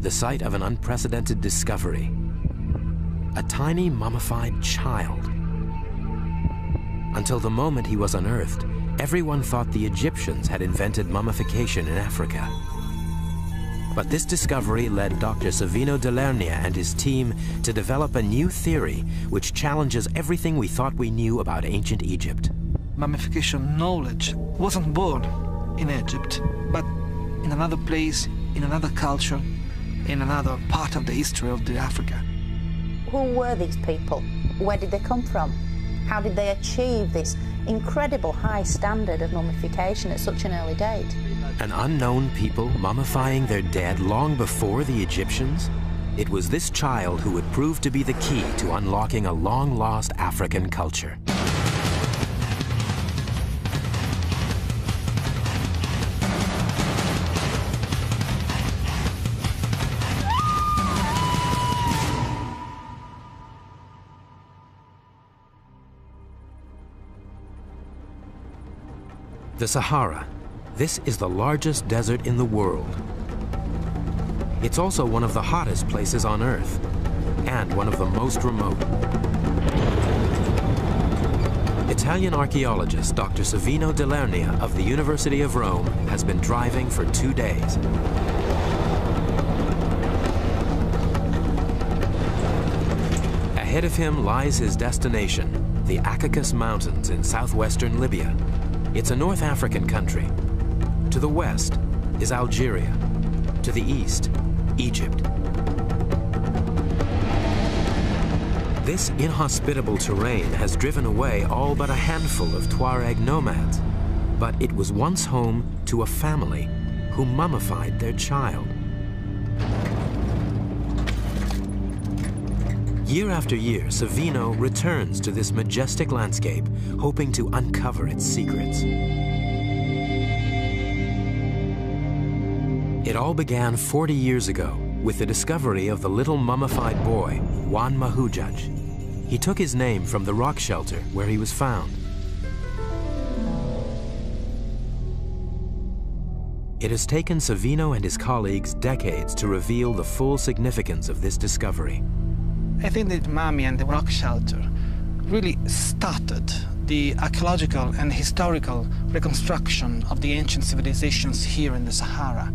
the site of an unprecedented discovery. A tiny mummified child. Until the moment he was unearthed, everyone thought the Egyptians had invented mummification in Africa. But this discovery led Dr. Savino Delernia and his team to develop a new theory which challenges everything we thought we knew about ancient Egypt. Mummification knowledge wasn't born in Egypt, but in another place, in another culture, in another part of the history of Africa. Who were these people? Where did they come from? How did they achieve this incredible high standard of mummification at such an early date? An unknown people mummifying their dead long before the Egyptians? It was this child who would prove to be the key to unlocking a long-lost African culture. The Sahara. This is the largest desert in the world. It's also one of the hottest places on Earth, and one of the most remote. Italian archaeologist Dr. Savino Delernia of the University of Rome has been driving for 2 days. Ahead of him lies his destination, the Akakos Mountains in southwestern Libya. It's a North African country. To the west is Algeria. To the east, Egypt. This inhospitable terrain has driven away all but a handful of Tuareg nomads, but it was once home to a family who mummified their child. Year after year, Savino returns to this majestic landscape, hoping to uncover its secrets. It all began 40 years ago with the discovery of the little mummified boy, Juan Mahujaj. He took his name from the rock shelter where he was found. It has taken Savino and his colleagues decades to reveal the full significance of this discovery. I think that mummy and the rock shelter really started the archaeological and historical reconstruction of the ancient civilizations here in the Sahara.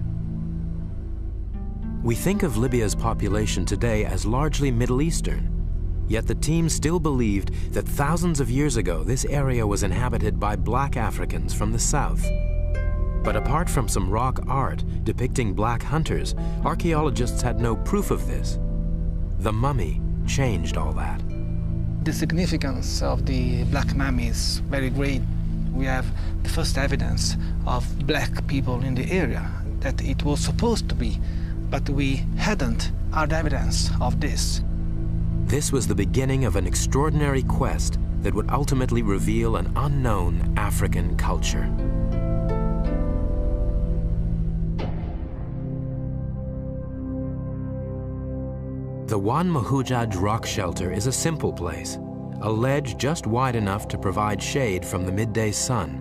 We think of Libya's population today as largely Middle Eastern, yet the team still believed that thousands of years ago this area was inhabited by black Africans from the south. But apart from some rock art depicting black hunters, archaeologists had no proof of this. The mummy changed all that. The significance of the black mummy is very great. We have the first evidence of black people in the area, that it was supposed to be, but we hadn't hard evidence of this. This was the beginning of an extraordinary quest that would ultimately reveal an unknown African culture. The Juan Mahujaj rock shelter is a simple place, a ledge just wide enough to provide shade from the midday sun.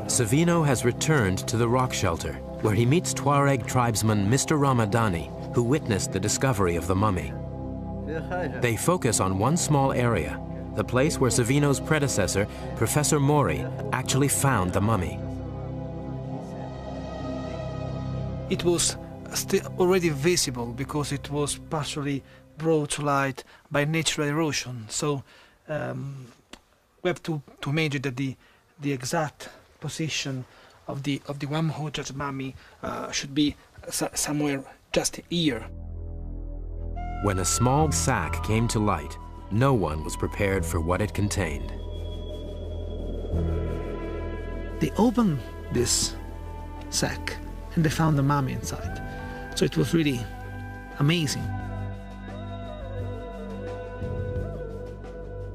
Savino has returned to the rock shelter, where he meets Tuareg tribesman Mr. Ramadani, who witnessed the discovery of the mummy. They focus on one small area, the place where Savino's predecessor, Professor Mori, actually found the mummy. It was still already visible because it was partially brought to light by natural erosion. So we have to imagine that the exact position of the Juan Mahujaj mummy should be somewhere just here. When a small sack came to light, no one was prepared for what it contained. They opened this sack and they found the mummy inside. So it was really amazing.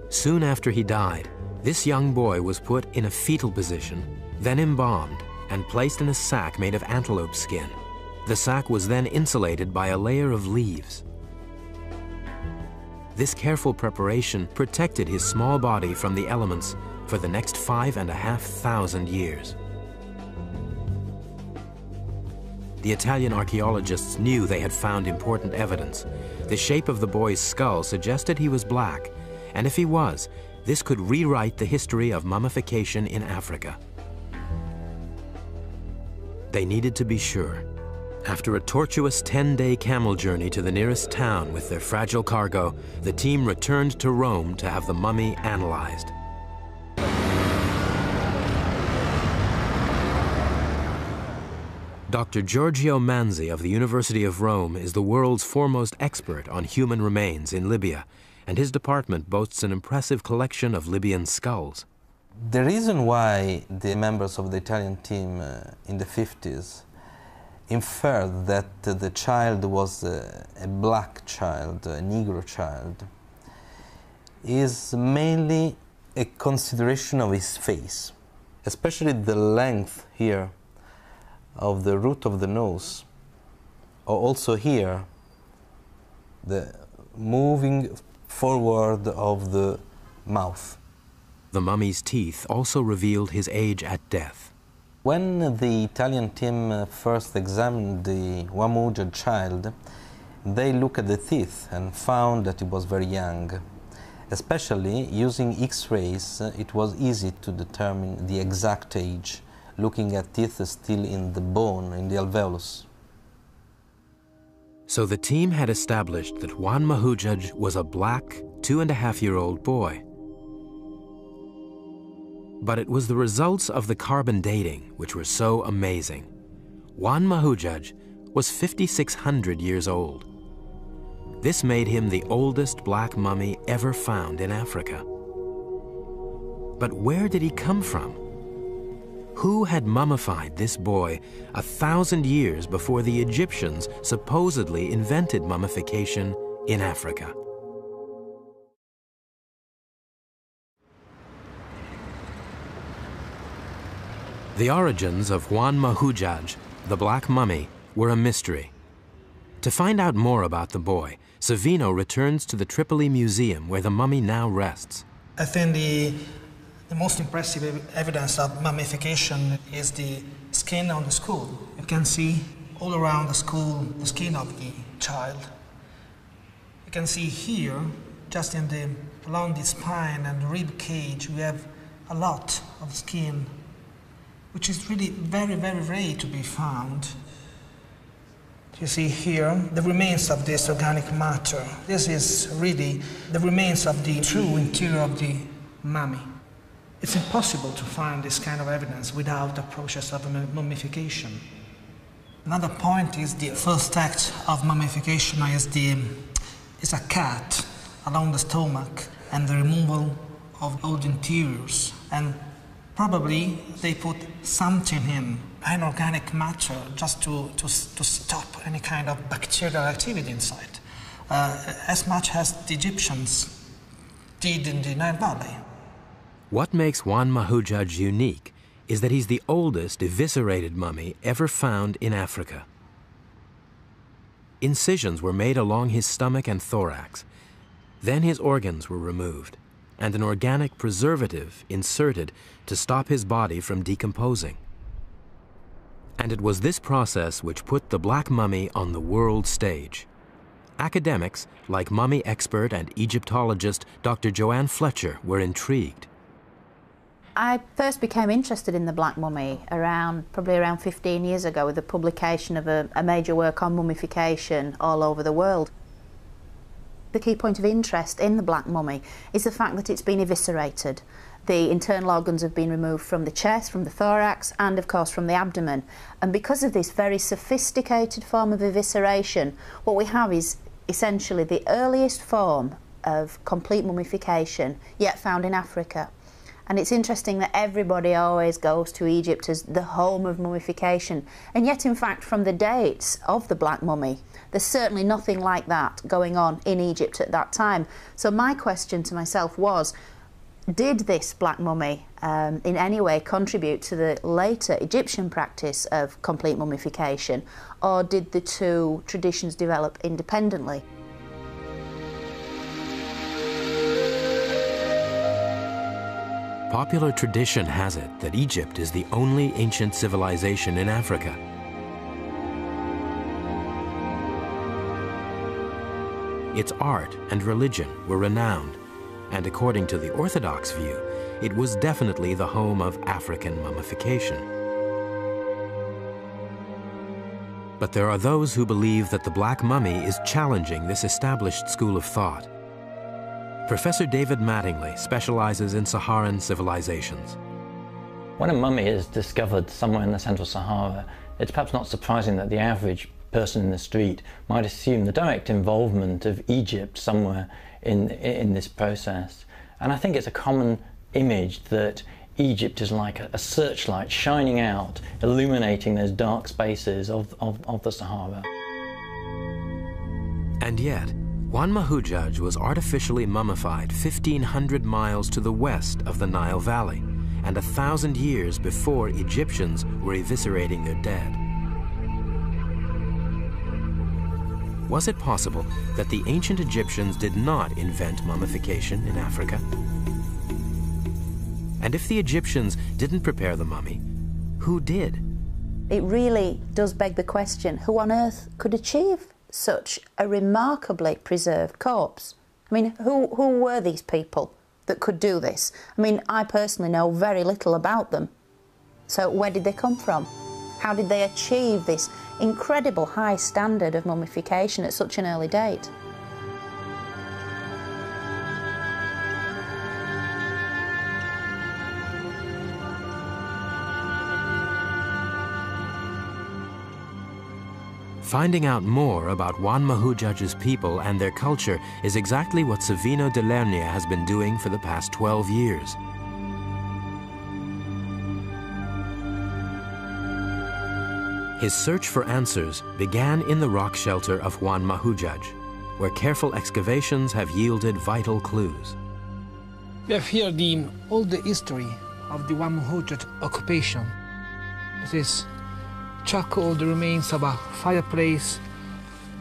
Soon after he died, this young boy was put in a fetal position, then embalmed and placed in a sack made of antelope skin. The sack was then insulated by a layer of leaves. This careful preparation protected his small body from the elements for the next 5,500 years. the Italian archaeologists knew they had found important evidence. The shape of the boy's skull suggested he was black, and if he was, this could rewrite the history of mummification in Africa. They needed to be sure. After a tortuous 10-day camel journey to the nearest town with their fragile cargo, the team returned to Rome to have the mummy analyzed. Dr. Giorgio Manzi of the University of Rome is the world's foremost expert on human remains in Libya, and his department boasts an impressive collection of Libyan skulls. The reason why the members of the Italian team in the 50s inferred that the child was a black child, a Negro child, is mainly a consideration of his face, especially the length here of the root of the nose, or also here, the moving forward of the mouth. The mummy's teeth also revealed his age at death. When the Italian team first examined the Ouammoudia child, they looked at the teeth and found that he was very young. Especially using X-rays, it was easy to determine the exact age, looking at teeth still in the bone, in the alveolus. So the team had established that Juan Mahujaj was a black, 2.5-year-old boy. But it was the results of the carbon dating which were so amazing. Juan Mahujaj was 5,600 years old. This made him the oldest black mummy ever found in Africa. But where did he come from? Who had mummified this boy 1,000 years before the Egyptians supposedly invented mummification in Africa? The origins of Juan Mahujaj, the Black Mummy, were a mystery. To find out more about the boy, Savino returns to the Tripoli Museum where the mummy now rests. I think the most impressive evidence of mummification is the skin on the skull. You can see all around the skull the skin of the child. You can see here, just along the spine and the rib cage, we have a lot of skin, which is really very, very rare to be found. You see here the remains of this organic matter. This is really the remains of the true interior of the mummy. It's impossible to find this kind of evidence without the process of mummification. Another point is the first act of mummification is a cut along the stomach and the removal of all the interiors. And probably they put something in, inorganic matter, just to stop any kind of bacterial activity inside, as much as the Egyptians did in the Nile Valley. What makes Juan Mahujaj unique is that he's the oldest eviscerated mummy ever found in Africa. Incisions were made along his stomach and thorax. Then his organs were removed, and an organic preservative inserted to stop his body from decomposing. And it was this process which put the Black Mummy on the world stage. Academics, like mummy expert and Egyptologist Dr. Joanne Fletcher, were intrigued. I first became interested in the Black Mummy probably around 15 years ago with the publication of a major work on mummification all over the world. The key point of interest in the Black Mummy is the fact that it's been eviscerated. The internal organs have been removed from the chest, from the thorax, and of course from the abdomen. And because of this very sophisticated form of evisceration, what we have is essentially the earliest form of complete mummification yet found in Africa. And it's interesting that everybody always goes to Egypt as the home of mummification. And yet, in fact, from the dates of the Black Mummy, there's certainly nothing like that going on in Egypt at that time. So my question to myself was, did this Black Mummy in any way contribute to the later Egyptian practice of complete mummification, or did the two traditions develop independently? Popular tradition has it that Egypt is the only ancient civilization in Africa. its art and religion were renowned, and according to the Orthodox view, it was definitely the home of African mummification. But there are those who believe that the Black Mummy is challenging this established school of thought. Professor David Mattingly specializes in Saharan civilizations. When a mummy is discovered somewhere in the Central Sahara, it's perhaps not surprising that the average person in the street might assume the direct involvement of Egypt somewhere in this process. And I think it's a common image that Egypt is like a searchlight shining out, illuminating those dark spaces of the Sahara. And yet, Juan Mahujaj was artificially mummified 1,500 miles to the west of the Nile Valley, and 1,000 years before Egyptians were eviscerating their dead. Was it possible that the ancient Egyptians did not invent mummification in Africa? And if the Egyptians didn't prepare the mummy, who did? It really does beg the question, who on earth could achieve such a remarkably preserved corpse? I mean, who were these people that could do this? I mean, I personally know very little about them. So where did they come from? How did they achieve this incredible high standard of mummification at such an early date? Finding out more about Juan Mahujaj's people and their culture is exactly what Savino de Lernia has been doing for the past 12 years. His search for answers began in the rock shelter of Juan Mahujaj, where careful excavations have yielded vital clues. We have here all the history of the Juan Mahujaj occupation. This is charcoal, the remains of a fireplace,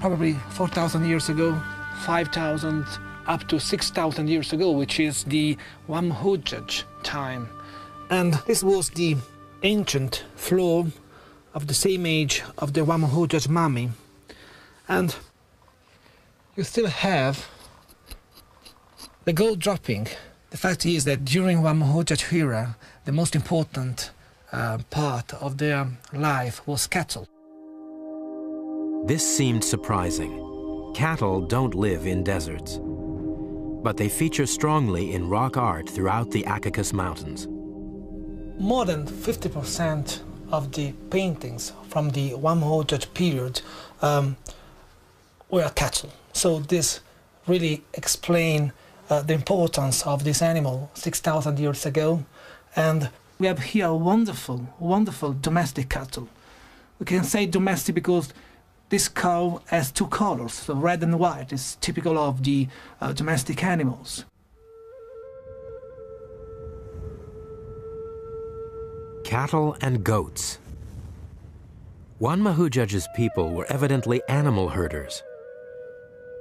probably 4,000 years ago, 5,000 up to 6,000 years ago, which is the Juan Mahujaj time. And this was the ancient floor of the same age of the Juan Mahujaj mummy. And you still have the gold dropping. The fact is that during Juan Mahujaj era, the most important part of their life was cattle. This seemed surprising. Cattle don't live in deserts, but they feature strongly in rock art throughout the Caucasus Mountains. More than 50% of the paintings from the Juan Mahujaj period were cattle. So this really explains the importance of this animal 6,000 years ago. And we have here wonderful, wonderful domestic cattle. We can say domestic because this cow has two colors, so red and white is typical of the domestic animals. Cattle and goats. Juan Mahujaj's people were evidently animal herders.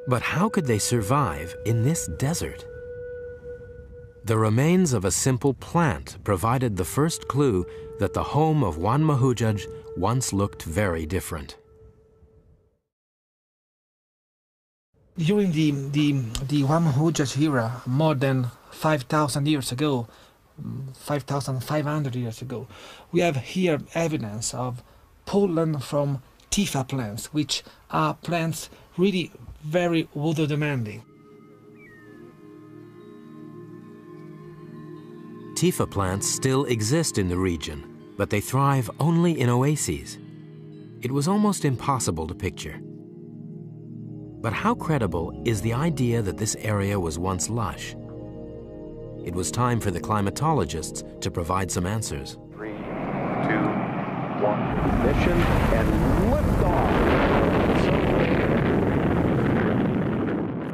But how could they survive in this desert? The remains of a simple plant provided the first clue that the home of Juan Mahujaj once looked very different. During the Juan Mahujaj era, more than 5,000 years ago, 5,500 years ago, we have here evidence of pollen from Tifa plants, which are plants really very water demanding. Tifa plants still exist in the region, but they thrive only in oases. It was almost impossible to picture. But how credible is the idea that this area was once lush? It was time for the climatologists to provide some answers. 3, 2, 1, ignition and liftoff.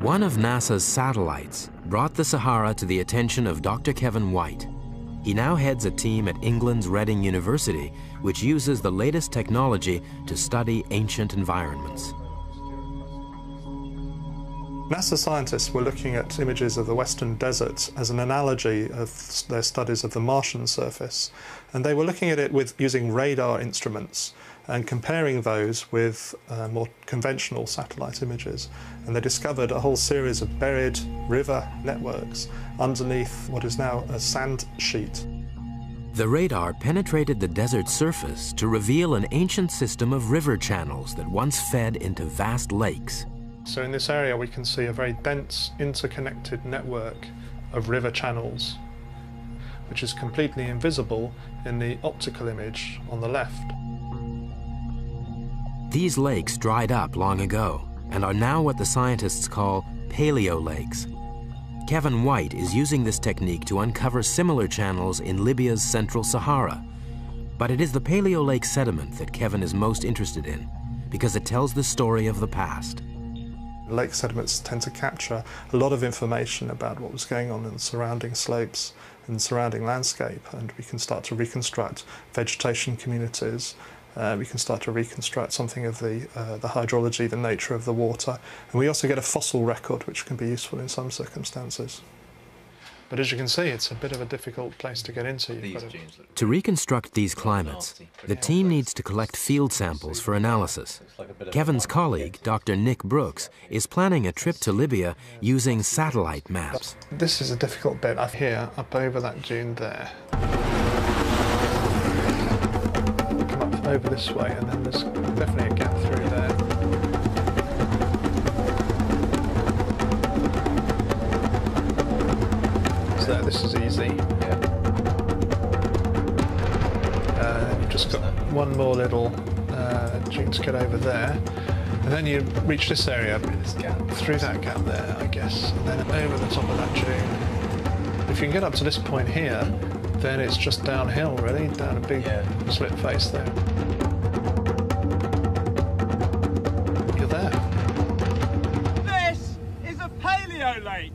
One of NASA's satellites brought the Sahara to the attention of Dr. Kevin White. He now heads a team at England's Reading University, which uses the latest technology to study ancient environments. NASA scientists were looking at images of the Western Desert as an analogy of their studies of the Martian surface. And they were looking at it using radar instruments. and comparing those with more conventional satellite images. And they discovered a whole series of buried river networks underneath what is now a sand sheet. The radar penetrated the desert surface to reveal an ancient system of river channels that once fed into vast lakes. So in this area we can see a very dense, interconnected network of river channels, which is completely invisible in the optical image on the left. These lakes dried up long ago and are now what the scientists call paleo lakes. Kevin White is using this technique to uncover similar channels in Libya's Central Sahara. But it is the paleo lake sediment that Kevin is most interested in because it tells the story of the past. Lake sediments tend to capture a lot of information about what was going on in the surrounding slopes and surrounding landscape, and we can start to reconstruct vegetation communities. We can start to reconstruct something of the hydrology, the nature of the water, and we also get a fossil record which can be useful in some circumstances. But as you can see, it's a bit of a difficult place to get into. To reconstruct these climates, the team needs to collect field samples for analysis. Kevin's colleague, Dr. Nick Brooks, is planning a trip to Libya using satellite maps. This is a difficult bit up here, up over that dune there. Come up over this way, and then there's definitely a gap through there. So this is easy. You've just got one more little dune to get over there, and then you reach this area through that gap there, I guess, and then over the top of that dune. If you can get up to this point here, then it's just downhill, really, down a big split face there. You're there. This is a paleo lake.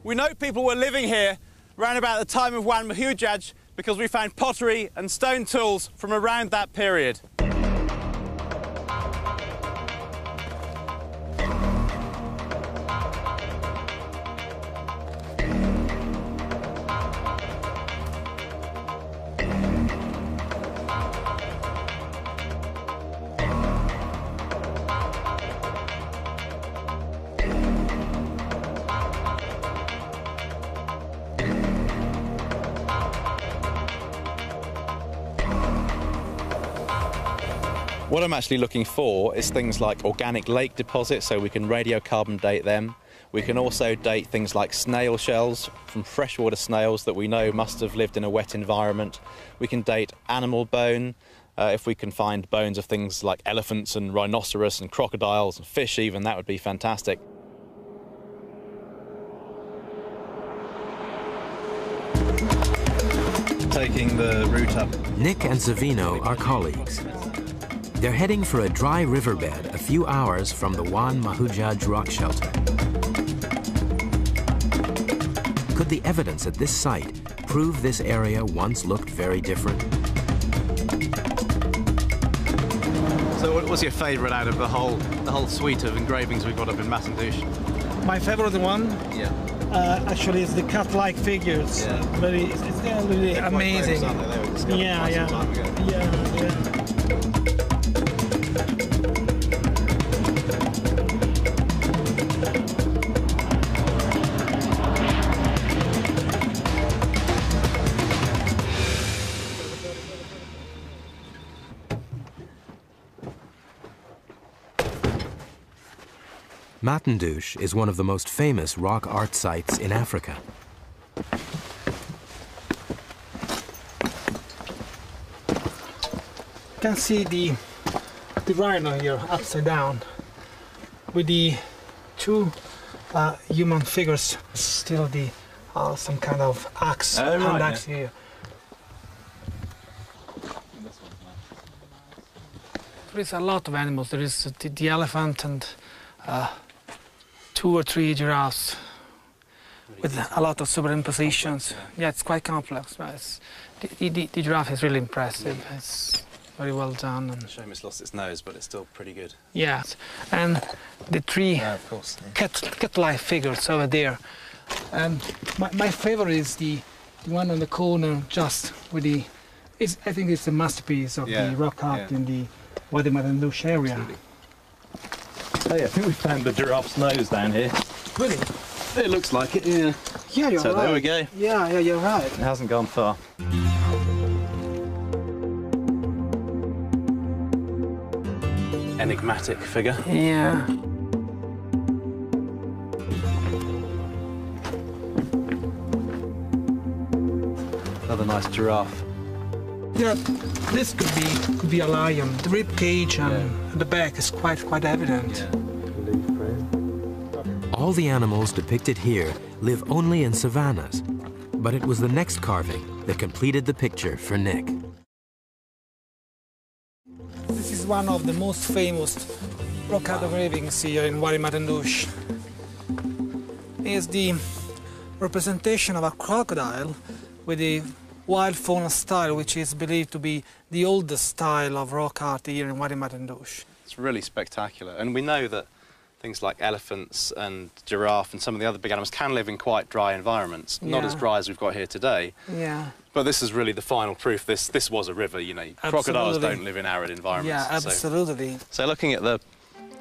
We know people were living here around about the time of Wan Mahujaj because we found pottery and stone tools from around that period. What I'm actually looking for is things like organic lake deposits, so we can radiocarbon date them. We can also date things like snail shells from freshwater snails that we know must have lived in a wet environment. We can date animal bone, if we can find bones of things like elephants and rhinoceros and crocodiles and fish even, that would be fantastic. Taking the route up. Nick and Zavino are colleagues. They're heading for a dry riverbed a few hours from the Wan Mahujaj rock shelter. Could the evidence at this site prove this area once looked very different? So what was your favourite out of the whole suite of engravings we've got up in Masandouche? My favorite one? Yeah. Actually, is the cat-like figures. Yeah. It's really amazing. Yeah. Masandouche is one of the most famous rock art sites in Africa. You can see the rhino here upside down with the two human figures, still the some kind of axe, hand axe here. There is a lot of animals. There is the elephant and 2 or 3 giraffes with a lot of superimpositions. Yeah, it's quite complex. But the giraffe is really impressive. It's very well done. And Shame it's lost its nose, but it's still pretty good. yeah, and the 3 cat-like figures over there. And my favorite is the one on the corner, just with the I think it's a masterpiece of Yeah, the rock art yeah. in the Wadi Madandoush area. Hey, I think we found the giraffe's nose down here. Really? It looks like it, yeah. Yeah, you're So right. there we go. Yeah, you're right. It hasn't gone far. Enigmatic figure. Yeah. Another nice giraffe. Yeah, this could be a lion. The rib cage and the back is quite evident. All the animals depicted here live only in savannas, but it was the next carving that completed the picture for Nick. This is one of the most famous rock art engravings here in Wadi Madandoush. It's the representation of a crocodile with the wild fauna style, which is believed to be the oldest style of rock art here in Wadi Madandoush. It's really spectacular, and we know that things like elephants and giraffe and some of the other big animals can live in quite dry environments, not Yeah. as dry as we've got here today. Yeah. But this is really the final proof. This was a river, you know. Crocodiles Absolutely. don't live in arid environments. Yeah, so- absolutely. So looking at the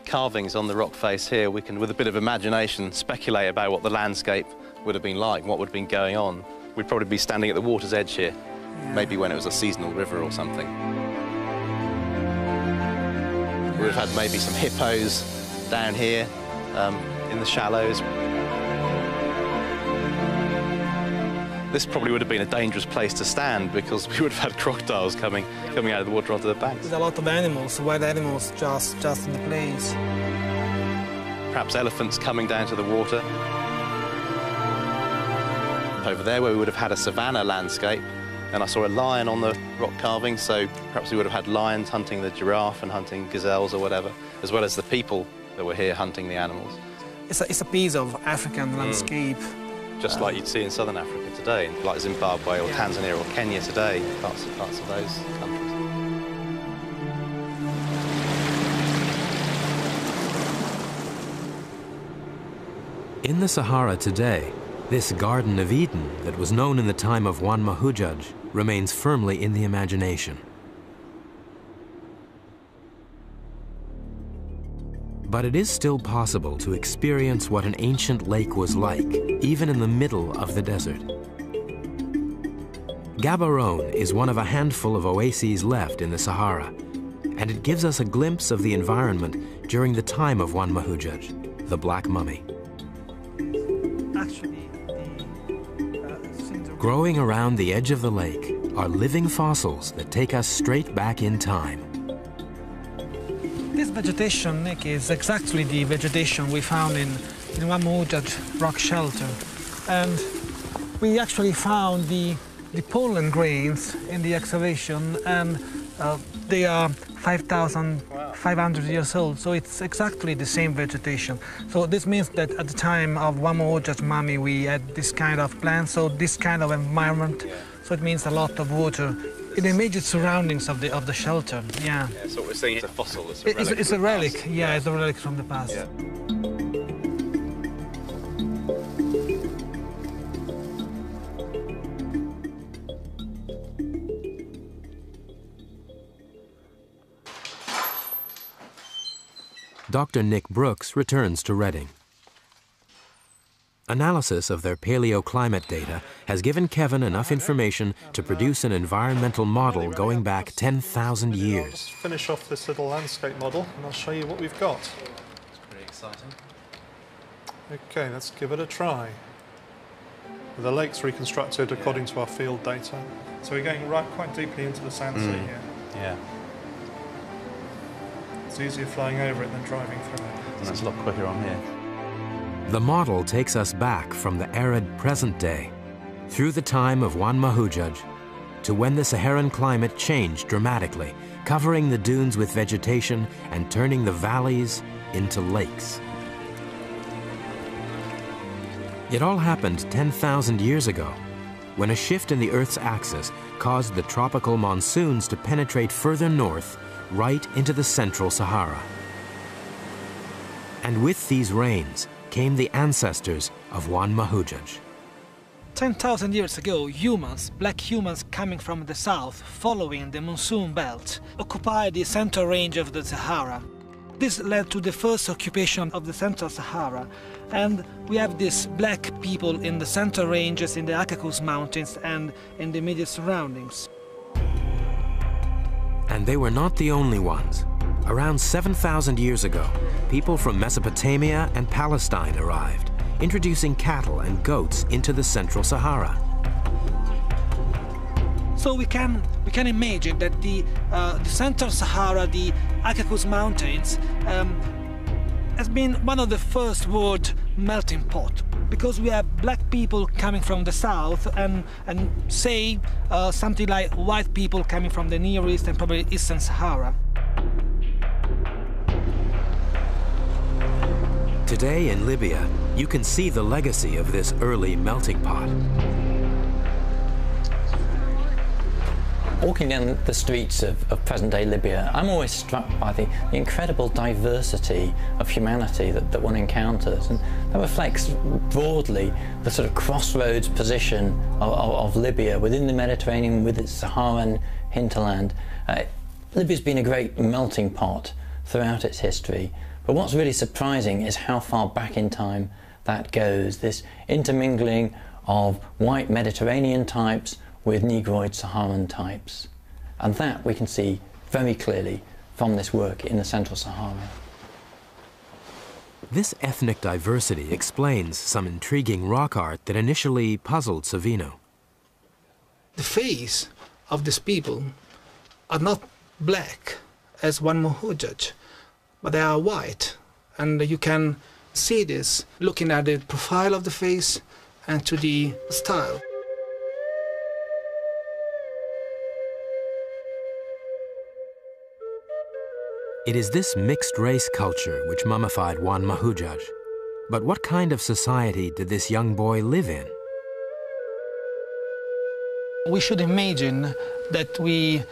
carvings on the rock face here, we can, with a bit of imagination, speculate about what the landscape would have been like, what would have been going on. We'd probably be standing at the water's edge here, maybe when it was a seasonal river or something. We would have had maybe some hippos down here in the shallows. This probably would have been a dangerous place to stand because we would have had crocodiles coming out of the water onto the banks. There's a lot of animals, wild animals just in the place. Perhaps elephants coming down to the water. Over there where we would have had a savanna landscape, and I saw a lion on the rock carving, so perhaps we would have had lions hunting the giraffe and hunting gazelles or whatever, as well as the people that were here hunting the animals. It's a piece of African landscape. Just like you'd see in southern Africa today, like Zimbabwe or Tanzania or Kenya today, parts of those countries. In the Sahara today, this Garden of Eden that was known in the time of Juan Mahujaj remains firmly in the imagination. But it is still possible to experience what an ancient lake was like, even in the middle of the desert. Gaborone is one of a handful of oases left in the Sahara, and it gives us a glimpse of the environment during the time of Juan Mahujaj, the Black Mummy. Actually, Growing around the edge of the lake are living fossils that take us straight back in time. this vegetation, Nick, is exactly the vegetation we found in Juan Mahujaj rock shelter. And we actually found the pollen grains in the excavation, and they are 5,500 years old, so it's exactly the same vegetation. So this means that at the time of Juan Mahujaj's mummy we had this kind of plants, so this kind of environment, so it means a lot of water in the immediate surroundings of the shelter. Yeah. Yeah, so what we're seeing is a fossil, it's a relic. It's a from the relic, past. yeah, it's a relic from the past. Yeah. Dr. Nick Brooks returns to Reading. Analysis of their paleoclimate data has given Kevin enough information to produce an environmental model going back 10,000 years. Let's finish off this little landscape model and I'll show you what we've got. It's pretty exciting. Okay, let's give it a try. The lake's reconstructed according to our field data. So we're going quite deeply into the sand sea here. Yeah, It's easier flying over it than driving through it. and it's a lot quicker on here. The model takes us back from the arid present day, through the time of Juan Mahujaj, to when the Saharan climate changed dramatically, covering the dunes with vegetation and turning the valleys into lakes. It all happened 10,000 years ago, when a shift in the Earth's axis caused the tropical monsoons to penetrate further north, right into the central Sahara. And with these rains came the ancestors of Juan Mahujaj. 10,000 years ago, humans, black humans coming from the south, following the monsoon belt, occupied the central range of the Sahara. This led to the first occupation of the Central Sahara, and we have these black people in the central ranges, in the Caucasus Mountains and in the immediate surroundings. And they were not the only ones. Around 7,000 years ago, people from Mesopotamia and Palestine arrived, introducing cattle and goats into the Central Sahara. So we can imagine that the Central Sahara, the Caucasus Mountains, has been one of the first world melting pot, because we have black people coming from the south and say something like white people coming from the Near East and probably Eastern Sahara. Today in Libya, you can see the legacy of this early melting pot. Walking down the streets of present-day Libya, I'm always struck by the incredible diversity of humanity that one encounters, and that reflects broadly the sort of crossroads position of Libya within the Mediterranean with its Saharan hinterland. Libya's been a great melting pot throughout its history, but what's really surprising is how far back in time that goes, this intermingling of white Mediterranean types with Negroid Saharan types. And that we can see very clearly from this work in the Central Sahara. This ethnic diversity explains some intriguing rock art that initially puzzled Savino. The face of these people are not black as Wan Muhajjaj, but they are white. And you can see this looking at the profile of the face and to the style. It is this mixed-race culture which mummified Wan Muhajjaj. But what kind of society did this young boy live in? We should imagine that we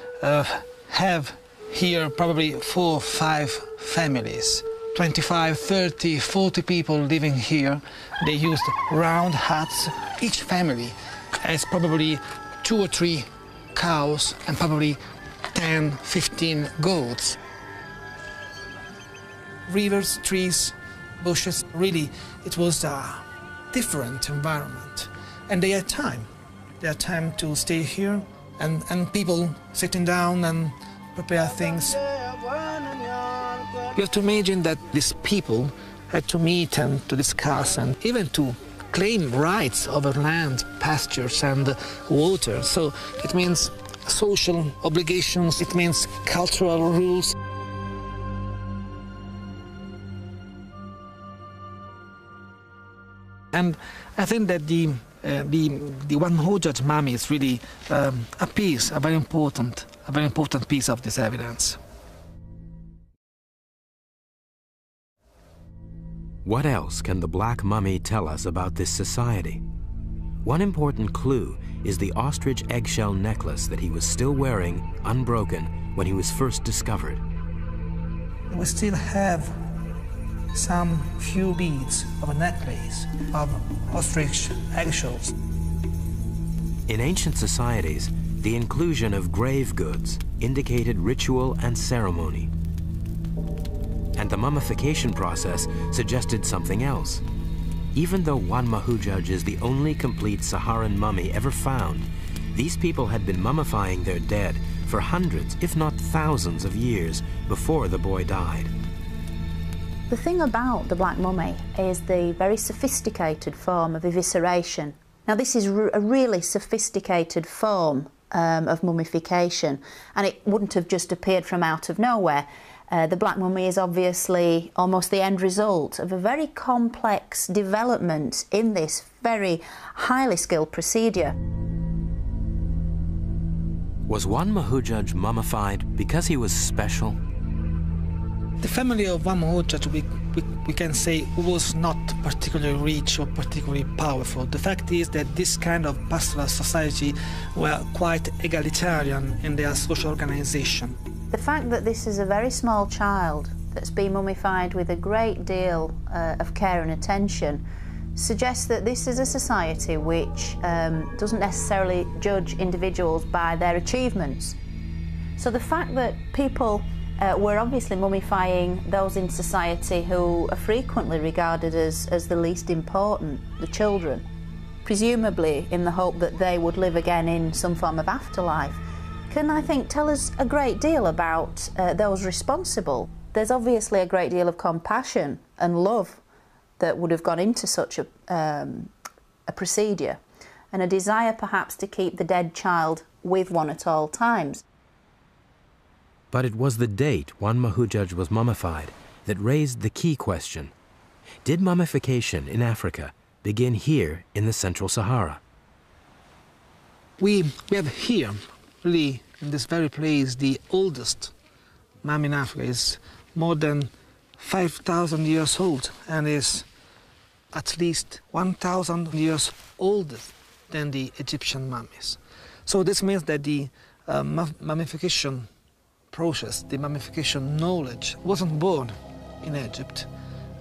have here probably 4 or 5 families. 25, 30, 40 people living here. They used round huts. Each family has probably 2 or 3 cows and probably 10, 15 goats. Rivers, trees, bushes, really, it was a different environment. And they had time. They had time to stay here and people sitting down and prepare things. You have to imagine that these people had to meet and to discuss and even to claim rights over land, pastures and water. So it means social obligations, it means cultural rules. And I think that the Wan Muhajjaj mummy is really a piece, a very important piece of this evidence. What else can the black mummy tell us about this society? One important clue is the ostrich eggshell necklace that he was still wearing, unbroken, when he was first discovered. We still have some few beads of a necklace of ostrich eggshells. In ancient societies, the inclusion of grave goods indicated ritual and ceremony. And the mummification process suggested something else. Even though Wan Muhajjaj is the only complete Saharan mummy ever found, these people had been mummifying their dead for hundreds, if not thousands of years before the boy died. The thing about the Black Mummy is the very sophisticated form of evisceration. Now this is a really sophisticated form of mummification, and it wouldn't have just appeared from out of nowhere. The Black Mummy is obviously almost the end result of a very complex development in this very highly skilled procedure. Was Wan Muhajjaj mummified because he was special? The family of Wan Muhajjaj, we can say, was not particularly rich or particularly powerful. The fact is that this kind of pastoral society were quite egalitarian in their social organization. The fact that this is a very small child that's been mummified with a great deal of care and attention suggests that this is a society which doesn't necessarily judge individuals by their achievements. So the fact that people were obviously mummifying those in society who are frequently regarded as the least important, the children, presumably in the hope that they would live again in some form of afterlife, can, I think, tell us a great deal about those responsible. There's obviously a great deal of compassion and love that would have gone into such a procedure, and a desire perhaps to keep the dead child with one at all times. But it was the date Juan Mahuja was mummified that raised the key question. Did mummification in Africa begin here in the Central Sahara? We have here, really, in this very place, the oldest mummy in Africa. Is more than 5,000 years old and is at least 1,000 years older than the Egyptian mummies. So this means that the mummification process, the mummification knowledge, wasn't born in Egypt,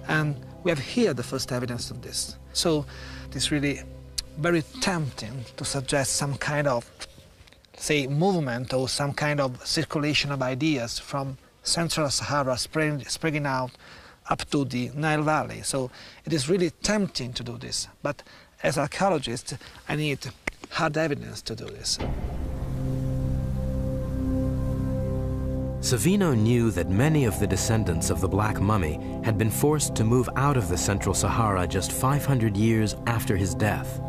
and we have here the first evidence of this. So it's really very tempting to suggest some kind of, say, movement or some kind of circulation of ideas from Central Sahara spreading out up to the Nile Valley. So it is really tempting to do this, but as an archaeologist I need hard evidence to do this. Savino knew that many of the descendants of the Black Mummy had been forced to move out of the Central Sahara just 500 years after his death.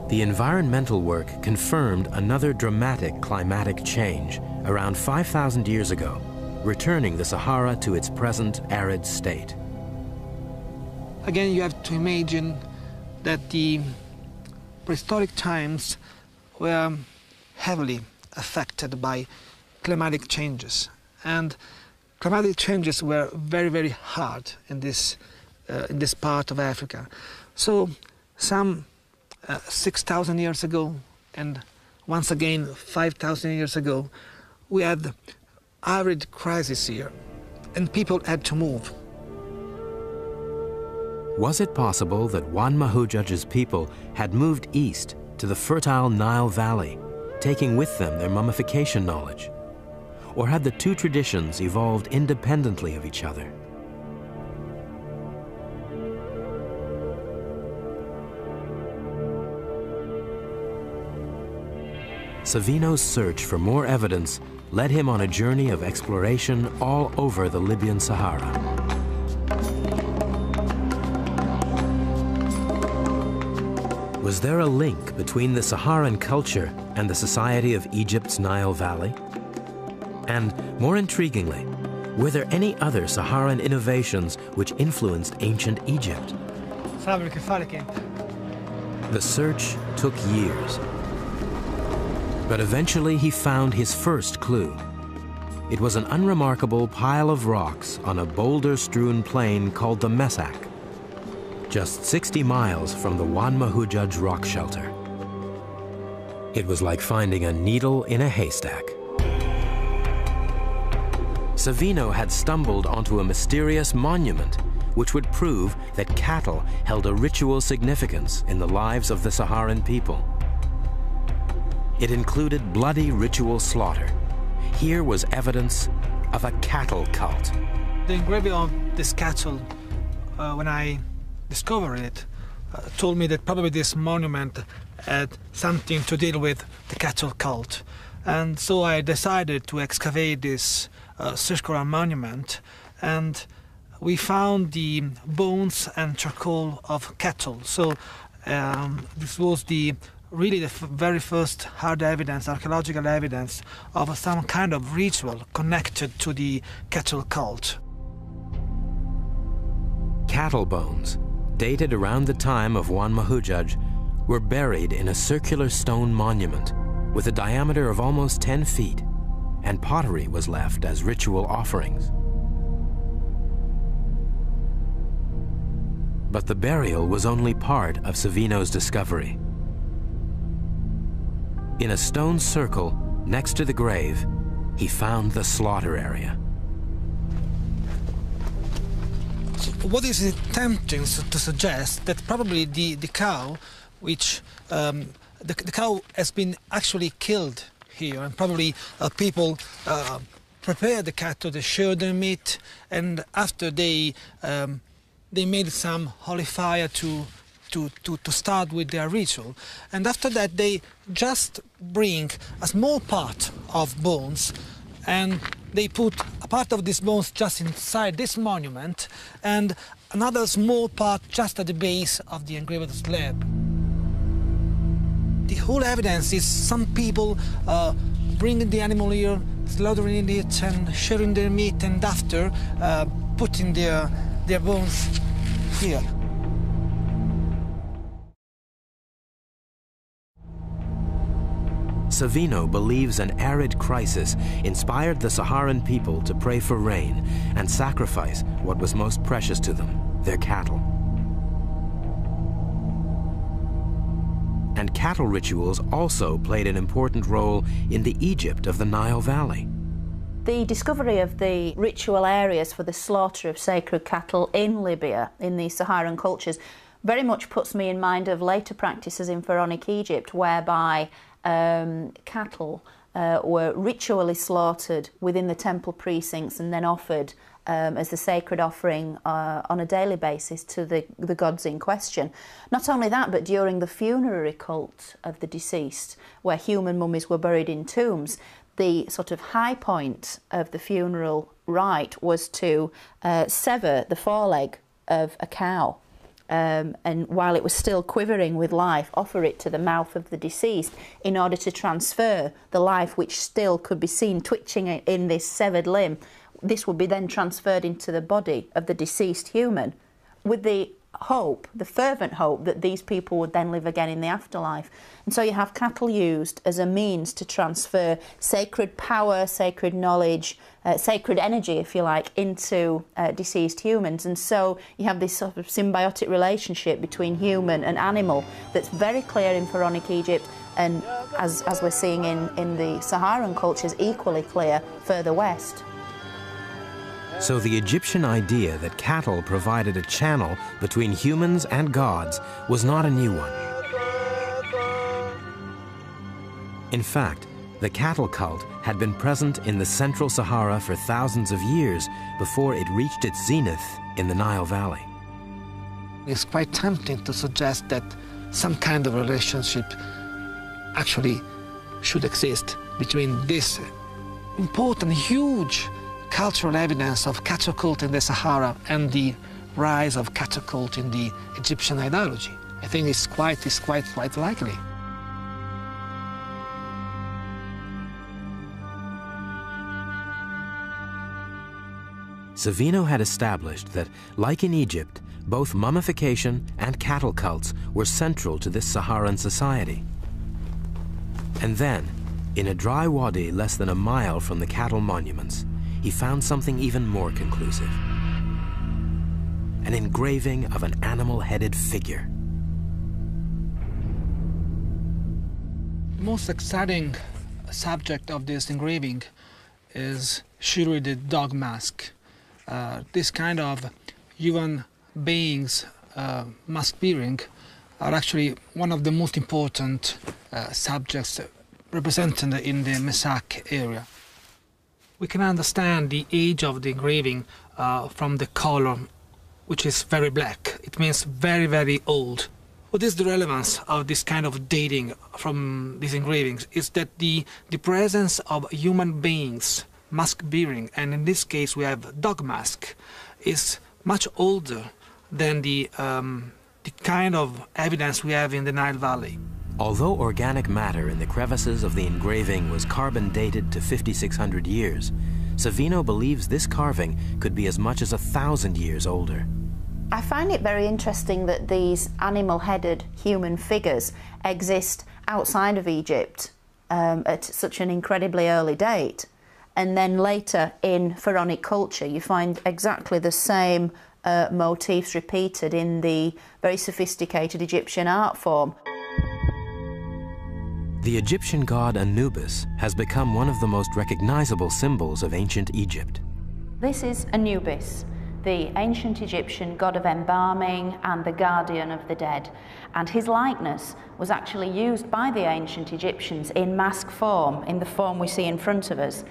The environmental work confirmed another dramatic climatic change around 5,000 years ago, returning the Sahara to its present arid state. Again, you have to imagine that the prehistoric times were heavily affected by climatic changes, and climatic changes were very, very hard in this part of Africa. So some 6,000 years ago, and once again 5,000 years ago, we had arid crisis here, and people had to move. Was it possible that Juan Mahuja's people had moved east to the fertile Nile Valley, taking with them their mummification knowledge? Or had the two traditions evolved independently of each other? Savino's search for more evidence led him on a journey of exploration all over the Libyan Sahara. Was there a link between the Saharan culture and the society of Egypt's Nile Valley? And more intriguingly, were there any other Saharan innovations which influenced ancient Egypt? The search took years. But eventually he found his first clue. It was an unremarkable pile of rocks on a boulder-strewn plain called the Mesak, just 60 miles from the Juan Mahuja rock shelter. It was like finding a needle in a haystack. Savino had stumbled onto a mysterious monument which would prove that cattle held a ritual significance in the lives of the Saharan people. It included bloody ritual slaughter. Here was evidence of a cattle cult. The engraving of this cattle, when I discovered it, told me that probably this monument had something to deal with the cattle cult. And so I decided to excavate this circular monument, and we found the bones and charcoal of cattle. So this was really the very first hard evidence, archaeological evidence of some kind of ritual connected to the cattle cult. Cattle bones, dated around the time of Juan Mahuja, were buried in a circular stone monument with a diameter of almost 10 feet, and pottery was left as ritual offerings. But the burial was only part of Savino's discovery. In a stone circle next to the grave, he found the slaughter area. what is tempting to suggest that probably the cow, which the cow has been actually killed here, and probably people prepare the cattle, they share their meat, and after they made some holy fire to start with their ritual, and after that they just bring a small part of bones, and they put a part of these bones just inside this monument, and another small part just at the base of the engraved slab. The whole evidence is some people bringing the animal here, slaughtering it and sharing their meat, and after putting their bones here. Savino believes an arid crisis inspired the Saharan people to pray for rain and sacrifice what was most precious to them, their cattle. And cattle rituals also played an important role in the Egypt of the Nile Valley. The discovery of the ritual areas for the slaughter of sacred cattle in Libya, in the Saharan cultures, very much puts me in mind of later practices in Pharaonic Egypt, whereby cattle were ritually slaughtered within the temple precincts and then offered as the sacred offering on a daily basis to the gods in question. Not only that, but during the funerary cult of the deceased, where human mummies were buried in tombs, the sort of high point of the funeral rite was to sever the foreleg of a cow. And while it was still quivering with life, offer it to the mouth of the deceased in order to transfer the life which still could be seen twitching in this severed limb. This would be then transferred into the body of the deceased human, with the hope, the fervent hope, that these people would then live again in the afterlife. And so you have cattle used as a means to transfer sacred power, sacred knowledge, sacred energy, if you like, into deceased humans. And so you have this sort of symbiotic relationship between human and animal that's very clear in Pharaonic Egypt, and as we're seeing in the Saharan cultures, equally clear further west. So the Egyptian idea that cattle provided a channel between humans and gods was not a new one. In fact, the cattle cult had been present in the Central Sahara for thousands of years before it reached its zenith in the Nile Valley. It's quite tempting to suggest that some kind of relationship actually should exist between this important, huge cultural evidence of cattle cult in the Sahara and the rise of cattle cult in the Egyptian ideology. I think it's quite likely. Savino had established that, like in Egypt, both mummification and cattle cults were central to this Saharan society. And then, in a dry wadi less than a mile from the cattle monuments, he found something even more conclusive. An engraving of an animal-headed figure. The most exciting subject of this engraving is surely the dog mask. This kind of human beings mask bearing are actually one of the most important subjects represented in the Messac area. We can understand the age of the engraving from the color, which is very black. It means very, very old. What is the relevance of this kind of dating from these engravings is that the presence of human beings mask-bearing, and in this case we have dog mask, is much older than the kind of evidence we have in the Nile Valley. Although organic matter in the crevices of the engraving was carbon dated to 5,600 years, Savino believes this carving could be as much as 1,000 years older. I find it very interesting that these animal-headed human figures exist outside of Egypt at such an incredibly early date. And then later in Pharaonic culture, you find exactly the same motifs repeated in the very sophisticated Egyptian art form. The Egyptian god Anubis has become one of the most recognizable symbols of ancient Egypt. This is Anubis, the ancient Egyptian god of embalming and the guardian of the dead. And his likeness was actually used by the ancient Egyptians in mask form, in the form we see in front of us,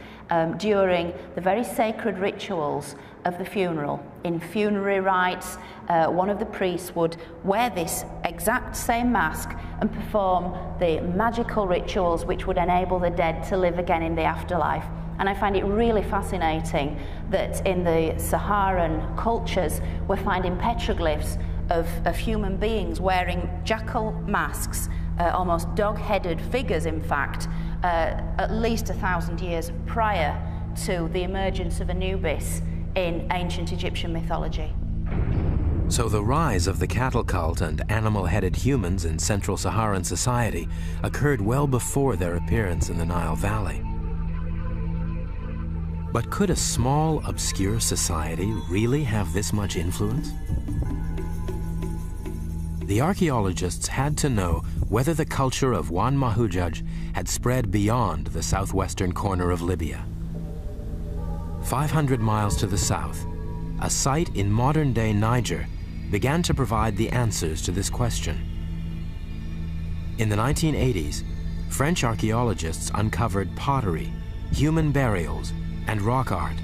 during the very sacred rituals of the funeral. In funerary rites, one of the priests would wear this exact same mask and perform the magical rituals which would enable the dead to live again in the afterlife. And I find it really fascinating that in the Saharan cultures we're finding petroglyphs of human beings wearing jackal masks, almost dog-headed figures in fact, at least 1,000 years prior to the emergence of Anubis in ancient Egyptian mythology. So the rise of the cattle cult and animal-headed humans in Central Saharan society occurred well before their appearance in the Nile Valley. But could a small, obscure society really have this much influence? The archaeologists had to know whether the culture of Juan Mahujaj had spread beyond the southwestern corner of Libya. 500 miles to the south, a site in modern-day Niger began to provide the answers to this question. In the 1980s, French archaeologists uncovered pottery, human burials, and rock art,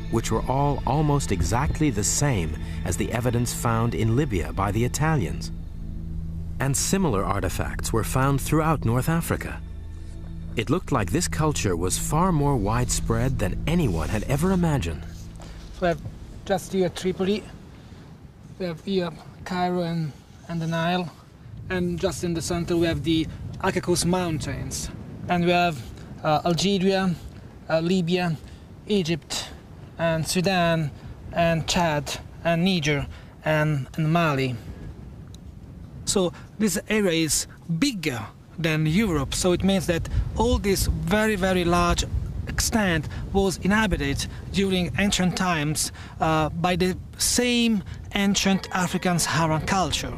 which were all almost exactly the same as the evidence found in Libya by the Italians. And similar artifacts were found throughout North Africa. It looked like this culture was far more widespread than anyone had ever imagined. So we have just here Tripoli, we have here Cairo and the Nile, and just in the center we have the Caucasus Mountains. And we have Algeria, Libya, Egypt, and Sudan, and Chad, and Niger, and Mali. So this area is bigger than Europe, so it means that all this very, very large extent was inhabited during ancient times by the same ancient African Saharan culture.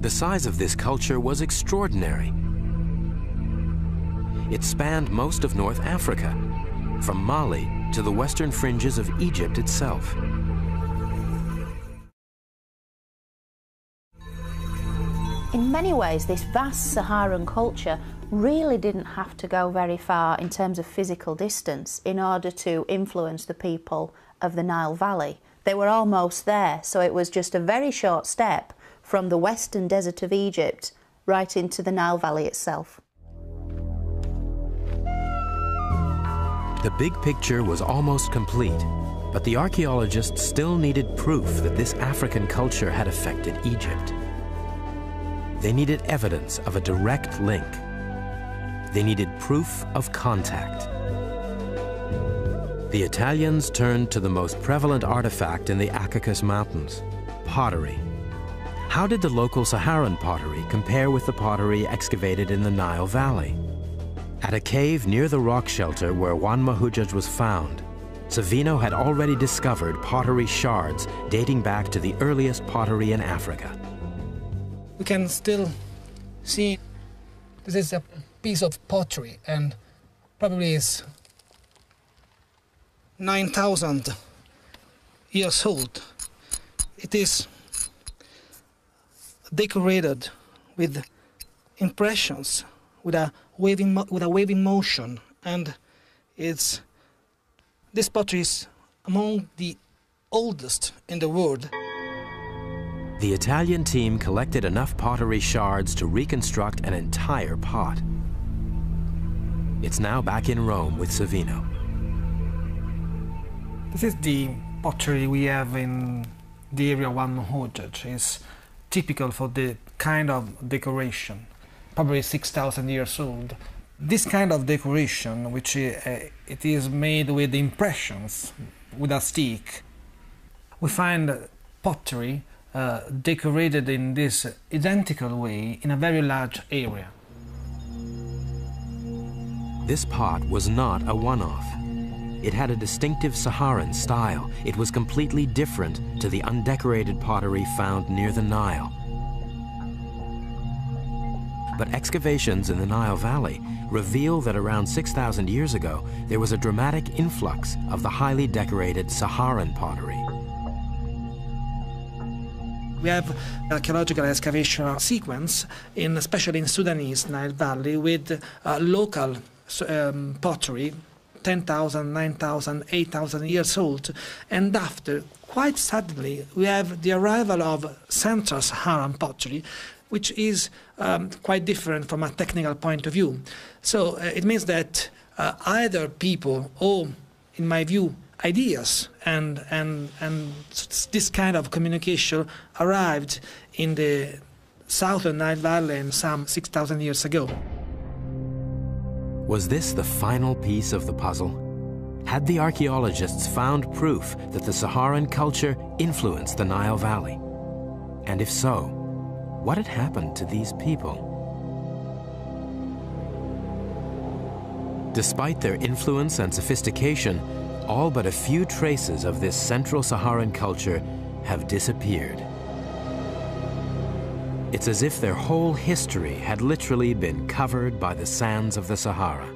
The size of this culture was extraordinary. It spanned most of North Africa, from Mali to the western fringes of Egypt itself. In many ways, this vast Saharan culture really didn't have to go very far in terms of physical distance in order to influence the people of the Nile Valley. They were almost there, so it was just a very short step from the western desert of Egypt right into the Nile Valley itself. The big picture was almost complete, but the archaeologists still needed proof that this African culture had affected Egypt. They needed evidence of a direct link. They needed proof of contact. The Italians turned to the most prevalent artifact in the Caucasus Mountains, pottery. How did the local Saharan pottery compare with the pottery excavated in the Nile Valley? At a cave near the rock shelter where Juan Mahujaj was found, Savino had already discovered pottery shards dating back to the earliest pottery in Africa. We can still see this is a piece of pottery and probably is 9,000 years old. It is decorated with impressions, with a waving motion, and this pottery is among the oldest in the world. The Italian team collected enough pottery shards to reconstruct an entire pot. It's now back in Rome with Savino. This is the pottery we have in the area of Juan Mahujaj. It's typical for the kind of decoration, probably 6,000 years old. This kind of decoration, which it is made with impressions, with a stick. We find pottery decorated in this identical way in a very large area. This pot was not a one-off. It had a distinctive Saharan style. It was completely different to the undecorated pottery found near the Nile. But excavations in the Nile Valley reveal that around 6,000 years ago, there was a dramatic influx of the highly decorated Saharan pottery. We have archaeological excavation sequence, especially in Sudanese Nile Valley, with local pottery, 10,000, 9,000, 8,000 years old. And after, quite suddenly, we have the arrival of Central Saharan pottery, which is quite different from a technical point of view. So it means that either people or, in my view, ideas and this kind of communication arrived in the southern Nile Valley some 6,000 years ago. Was this the final piece of the puzzle? Had the archaeologists found proof that the Saharan culture influenced the Nile Valley? And if so, what had happened to these people? Despite their influence and sophistication, all but a few traces of this Central Saharan culture have disappeared. It's as if their whole history had literally been covered by the sands of the Sahara.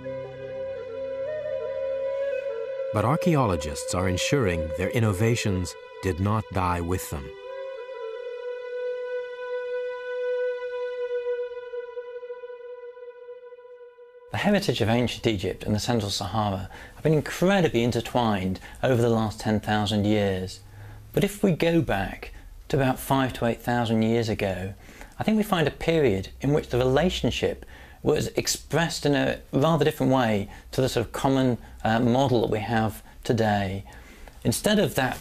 But archaeologists are ensuring their innovations did not die with them. The heritage of ancient Egypt and the Central Sahara have been incredibly intertwined over the last 10,000 years. But if we go back to about 5,000 to 8,000 years ago, I think we find a period in which the relationship was expressed in a rather different way to the sort of common model that we have today. Instead of that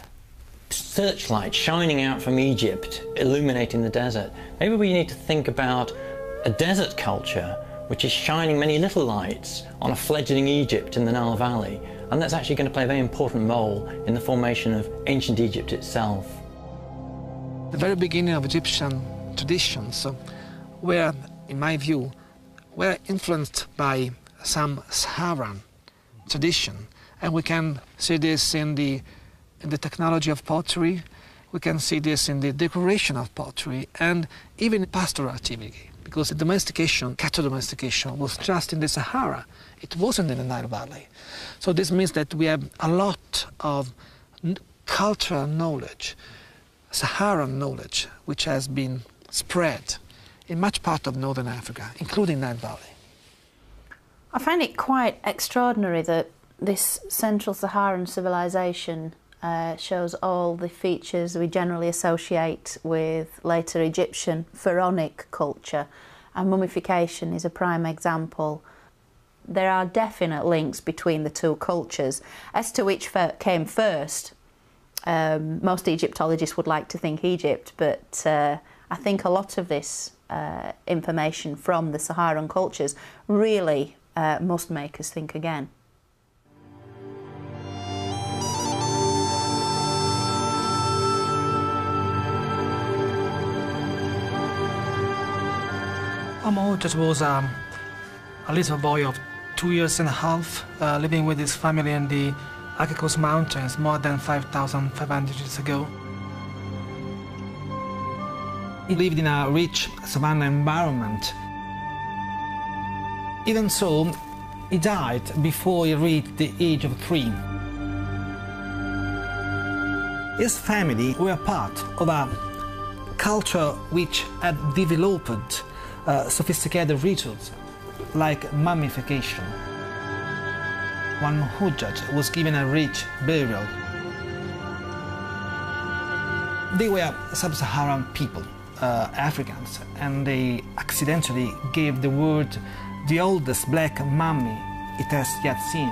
searchlight shining out from Egypt, illuminating the desert, maybe we need to think about a desert culture which is shining many little lights on a fledgling Egypt in the Nile Valley, and that's actually going to play a very important role in the formation of ancient Egypt itself. The very beginning of Egyptian traditions were, in my view, were influenced by some Saharan tradition, and we can see this in the technology of pottery, we can see this in the decoration of pottery, and even in pastoral activity. Because the domestication, cattle domestication, was just in the Sahara. It wasn't in the Nile Valley. So this means that we have a lot of cultural knowledge, Saharan knowledge, which has been spread in much part of northern Africa, including Nile Valley. I find it quite extraordinary that this Central Saharan civilization shows all the features we generally associate with later Egyptian pharaonic culture, and mummification is a prime example. There are definite links between the two cultures. As to which came first, most Egyptologists would like to think Egypt, but I think a lot of this information from the Saharan cultures really must make us think again. Amoutas was a little boy of 2 years and a half, living with his family in the Akakos Mountains more than 5,500 years ago. He lived in a rich savanna environment. Even so, he died before he reached the age of 3. His family were part of a culture which had developed sophisticated rituals like mummification. One Hujjaj was given a rich burial. They were sub-Saharan people, Africans, and they accidentally gave the world the oldest black mummy it has yet seen.